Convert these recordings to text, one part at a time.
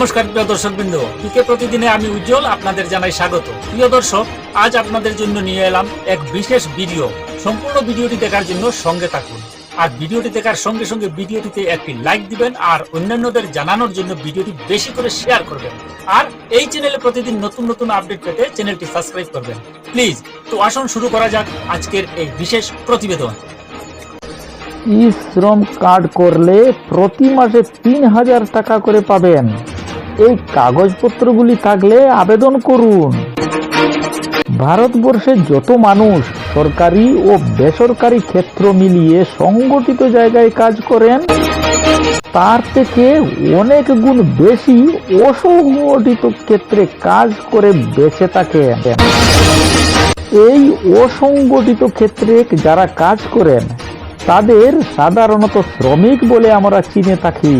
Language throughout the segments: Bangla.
নমস্কার প্রিয় দর্শকবৃন্দ, পিকে প্রতিদিনে আমি উজ্জ্বল আপনাদের জানাই স্বাগত। প্রিয় দর্শক, আজ আপনাদের জন্য নিয়ে এলাম এক বিশেষ ভিডিও। সম্পূর্ণ ভিডিওটি দেখার জন্য সঙ্গে থাকুন। আর ভিডিওটি দেখার সঙ্গে সঙ্গে ভিডিওটিতে একটি লাইক দিবেন আর অন্যান্যদের জানানোর জন্য ভিডিওটি বেশি করে শেয়ার করবেন। আর এই চ্যানেলে প্রতিদিন নতুন নতুন আপডেট পেতে চ্যানেলটি সাবস্ক্রাইব করবেন প্লিজ। তো আসুন শুরু করা যাক আজকের এই বিশেষ প্রতিবেদন। ই শ্রম কার্ড করলে প্রতি মাসে ৩,০০০ টাকা করে পাবেন। এই কাগজপত্রগুলি থাকলে আবেদন করুন। ভারতবর্ষে যত মানুষ সরকারি ও বেসরকারি ক্ষেত্র মিলিয়ে সংগঠিত জায়গায় কাজ করেন, তার থেকে অনেক গুণ বেশি অসংগঠিত ক্ষেত্রে কাজ করে বেঁচে থাকেন। এই অসংগঠিত ক্ষেত্রে যারা কাজ করেন তাদের সাধারণত শ্রমিক বলে আমরা চিনে থাকি।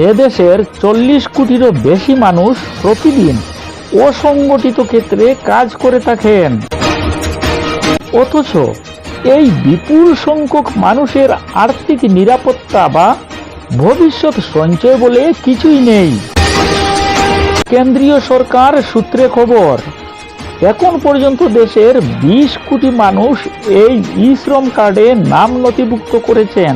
এদেশের ৪০ কোটিরও বেশি মানুষ প্রতিদিন অসংগঠিত ক্ষেত্রে কাজ করে থাকেন। অথচ এই বিপুল সংখ্যক মানুষের আর্থিক নিরাপত্তা বা ভবিষ্যৎ সঞ্চয় বলে কিছুই নেই। কেন্দ্রীয় সরকার সূত্রে খবর, এখন পর্যন্ত দেশের ২০ কোটি মানুষ এই ই শ্রম কার্ডে নাম নথিভুক্ত করেছেন,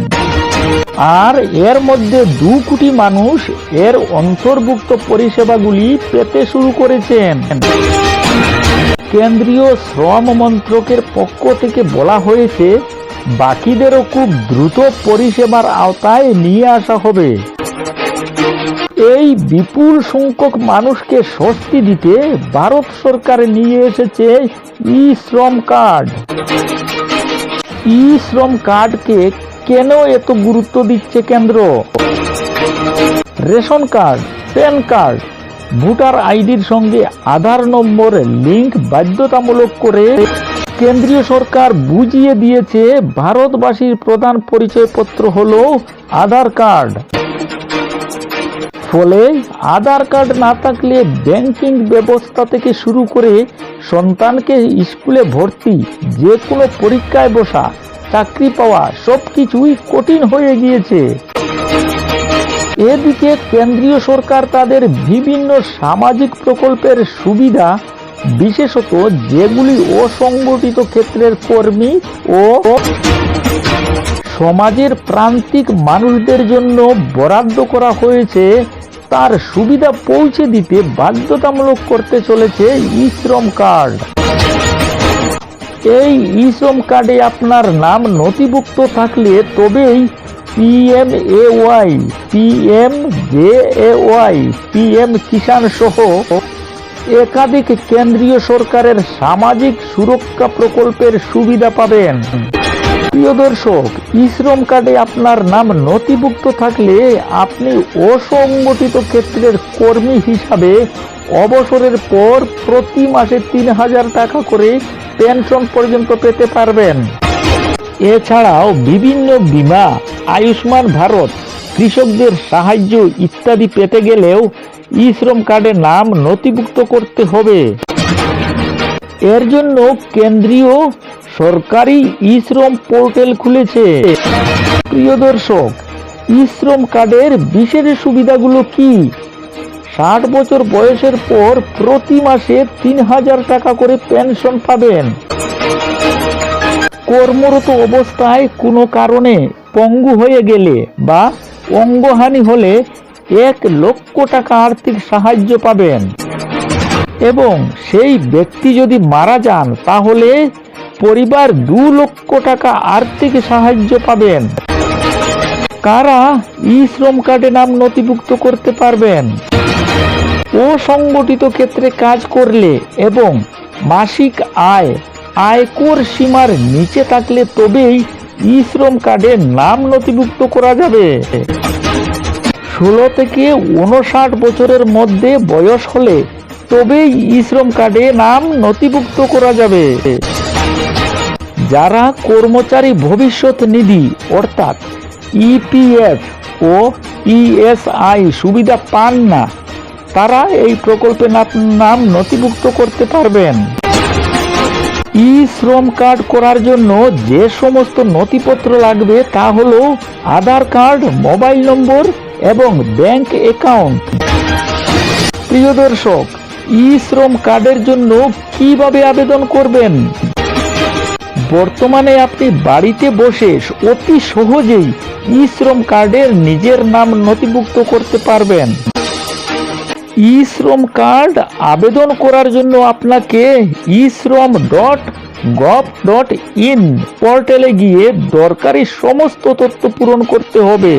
আর এর মধ্যে ২ কোটি মানুষ এর অন্তর্ভুক্ত পরিষেবাগুলি পেতে শুরু করেছেন। কেন্দ্রীয় শ্রম মন্ত্রকের পক্ষ থেকে বলা হয়েছে, বাকিদেরও খুব দ্রুত পরিষেবার আওতায় নিয়ে আসা হবে। এই বিপুল সংখ্যক মানুষকে স্বস্তি দিতে ভারত সরকার নিয়ে এসেছে ই শ্রম কার্ড। ই শ্রম কার্ডকে কেন এত গুরুত্ব দিচ্ছে কেন্দ্র? Ration card, pan card, voter আইডির সঙ্গে আধার নম্বর লিঙ্ক বাধ্যতামূলক করে কেন্দ্রীয় সরকার বুঝিয়ে দিয়েছে ভারতবাসীর প্রধান পরিচয়পত্র হলো আধার কার্ড। ফলে আধার কার্ড না থাকলে ব্যাংকিং ব্যবস্থা থেকে শুরু করে সন্তানকে স্কুলে ভর্তি, যে কোনো পরীক্ষায় বসা, চাকরি পাওয়া সবকিছুই কঠিন হয়ে গিয়েছে। এদিকে কেন্দ্রীয় সরকার তাদের বিভিন্ন সামাজিক প্রকল্পের সুবিধা, বিশেষত যেগুলি অসংগঠিত ক্ষেত্রের কর্মী ও সমাজের প্রান্তিক মানুষদের জন্য বরাদ্দ করা হয়েছে, তার সুবিধা পৌঁছে দিতে বাধ্যতামূলক করতে চলেছে ই শ্রম কার্ড। এই ই শ্রম কার্ডে আপনার নাম নথিভুক্ত থাকলে তবেই PMAY, PMJAY, PM কিষাণ সহ একাধিক কেন্দ্রীয় সরকারের সামাজিক সুরক্ষা প্রকল্পের সুবিধা পাবেন। প্রিয় দর্শক, ই শ্রম কার্ডে আপনার নাম নথিভুক্ত থাকলে আপনি অসংগঠিত ক্ষেত্রের কর্মী হিসাবে অবসরের পর প্রতি মাসে ৩,০০০ টাকা করে পেনশন পর্যন্ত পেতে পারবেন। এছাড়াও বিভিন্ন বীমা, আয়ুষ্মান ভারত, কৃষকদের সাহায্য ইত্যাদি পেতে গেলেও ই শ্রম কার্ডে নাম নথিভুক্ত করতে হবে। এর জন্য কেন্দ্রীয় সরকারি ই শ্রম পোর্টাল খুলেছে। প্রিয় দর্শক, ই শ্রম কার্ডের বিশেষ সুবিধাগুলো কি? ৬০ বছর বয়সের পর প্রতি মাসে ৩,০০০ টাকা করে পেনশন পাবেন। কর্মরত অবস্থায় কোনো কারণে পঙ্গু হয়ে গেলে বা অঙ্গহানি হলে ১ লক্ষ টাকা আর্থিক সাহায্য পাবেন, এবং সেই ব্যক্তি যদি মারা যান তাহলে পরিবার ২ লক্ষ টাকা আর্থিক সাহায্য পাবেন। কারা ই শ্রম কার্ডে নাম নথিভুক্ত করতে পারবেন? অসংগঠিত ক্ষেত্রে কাজ করলে এবং মাসিক আয়কর সীমার নিচে থাকলে তবেই ই শ্রম কার্ডে নাম নথিভুক্ত করা যাবে। ১৬ থেকে ৫৯ বছরের মধ্যে বয়স হলে তবেই ই শ্রম কার্ডে নাম নথিভুক্ত করা যাবে। যারা কর্মচারী ভবিষ্যৎ নিধি অর্থাৎ EPF ও ESI সুবিধা পান না, তারা এই প্রকল্পে নাম নথিভুক্ত করতে পারবেন। ই শ্রম কার্ড করার জন্য যে সমস্ত নথিপত্র লাগবে তা হলো আধার কার্ড, মোবাইল নম্বর, এবং ব্যাংক অ্যাকাউন্ট। প্রিয় দর্শক, ই শ্রম কার্ডের জন্য কিভাবে আবেদন করবেন? বর্তমানে আপনি বাড়িতে বসে অতি সহজেই ই শ্রম কার্ডের নিজের নাম নথিভুক্ত করতে পারবেন। ই শ্রম কার্ড আবেদন করার জন্য আপনাকে ishrom.gov.in পোর্টালে গিয়ে দরকারি সমস্ত তথ্য পূরণ করতে হবে,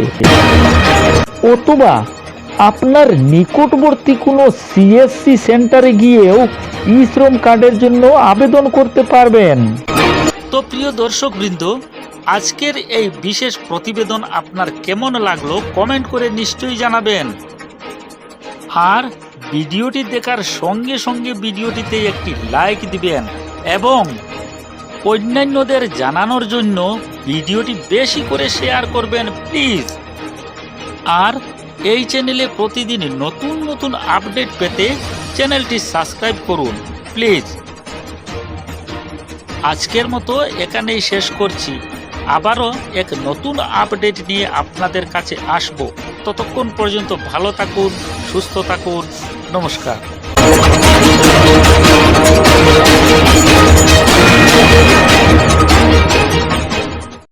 অথবা আপনার নিকটবর্তী কোনো সিএসসি সেন্টারে গিয়েও ই শ্রম কার্ডের জন্য আবেদন করতে পারবেন। তো প্রিয় দর্শক বৃন্দ, আজকের এই বিশেষ প্রতিবেদন আপনার কেমন লাগলো কমেন্ট করে নিশ্চয়ই জানাবেন। আর ভিডিওটি দেখার সঙ্গে সঙ্গে ভিডিওটিতে একটি লাইক দিবেন এবং অন্যান্যদের জানানোর জন্য ভিডিওটি বেশি করে শেয়ার করবেন প্লিজ। আর এই চ্যানেলে প্রতিদিন নতুন নতুন আপডেট পেতে চ্যানেলটি সাবস্ক্রাইব করুন প্লিজ। আজকের মতো এখানেই শেষ করছি। আবারও এক নতুন আপডেট নিয়ে আপনাদের কাছে আসব। ততক্ষণ পর্যন্ত ভালো থাকুন, সুস্থ থাকুন। নমস্কার।